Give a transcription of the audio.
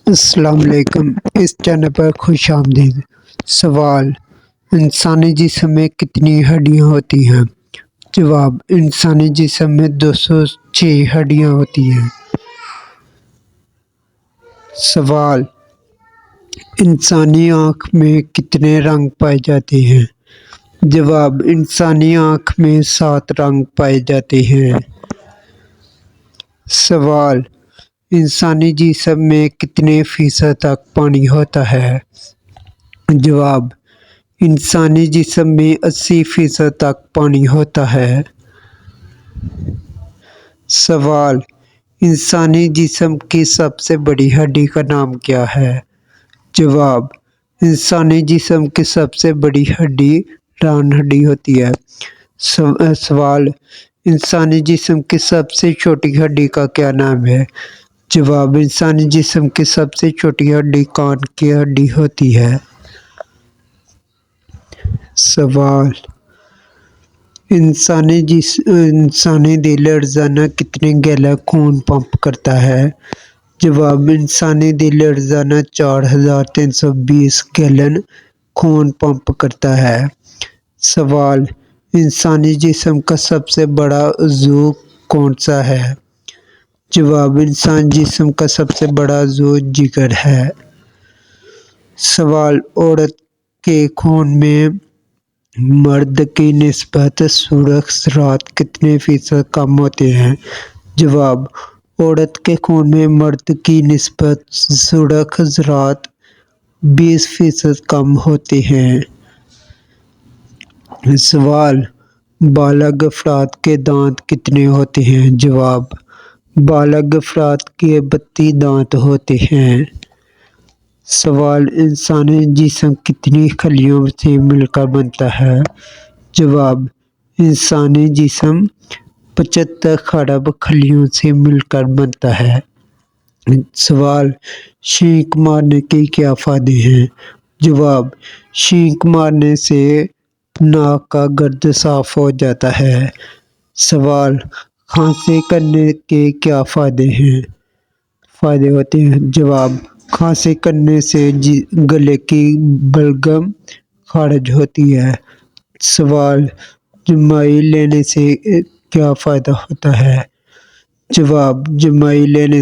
السلام علیکم، اس چینل پر خوش آمدید۔ سوال: انسانی جسم میں کتنی ہڈیاں ہوتی ہیں؟ جواب: انسانی جسم میں 206 ہڈیاں ہوتی ہیں۔ سوال: انسانی آنکھ میں کتنے رنگ پائے جاتے ہیں؟ جواب: انسانی آنکھ میں 7 رنگ پائے جاتے ہیں۔ سوال: انسانی جسم میں کتنے فیصد تک پانی ہوتا ہے؟ جواب: انسانی جسم میں 80% تک پانی ہوتا ہے۔ سوال: انسانی جسم کی سب سے بڑی ہڈی کا نام کیا ہے؟ جواب: انسانی جسم کی سب سے بڑی ہڈی ران ہڈی ہوتی ہے۔ سوال: انسانی جسم کی سب سے چھوٹی ہڈی کا کیا نام ہے؟ جواب: انسانی جسم کی سب سے چھوٹی ہڈی کان کی ہڈی ہوتی ہے۔ سوال: انسانی دل روزانہ کتنے گیلن خون پمپ کرتا ہے؟ جواب: انسانی دل روزانہ 4320 گیلن خون پمپ کرتا ہے۔ سوال: انسانی جسم کا سب سے بڑا عضو کون سا ہے؟ جواب: انسانی جسم کا سب سے بڑا عضو جگر ہے۔ سوال: عورت کے خون میں مرد کی نسبت سرخ ذرات کتنے فیصد کم ہوتے ہیں؟ جواب: عورت کے خون میں مرد کی نسبت سرخ ذرات 20% کم ہوتے ہیں۔ سوال: بالغ افراد کے دانت کتنے ہوتے ہیں؟ جواب: بالغ افراد کے 32 دانت ہوتے ہیں۔ سوال: انسانی جسم کتنی خلیوں سے مل کر بنتا ہے؟ جواب: انسانی جسم 75 خرب خلیوں سے مل کر بنتا ہے۔ سوال: چھینک مارنے کے کیا فائدے ہیں؟ جواب: چھینک مارنے سے ناک کا گرد صاف ہو جاتا ہے۔ سوال: کھانسی کرنے کے کیا فائدے ہوتے ہیں؟ جواب: کھانسی کرنے سے گلے کی بلغم خارج ہوتی ہے۔ سوال: جمائی لینے سے کیا فائدہ ہوتا ہے؟ جواب: جمائی لینے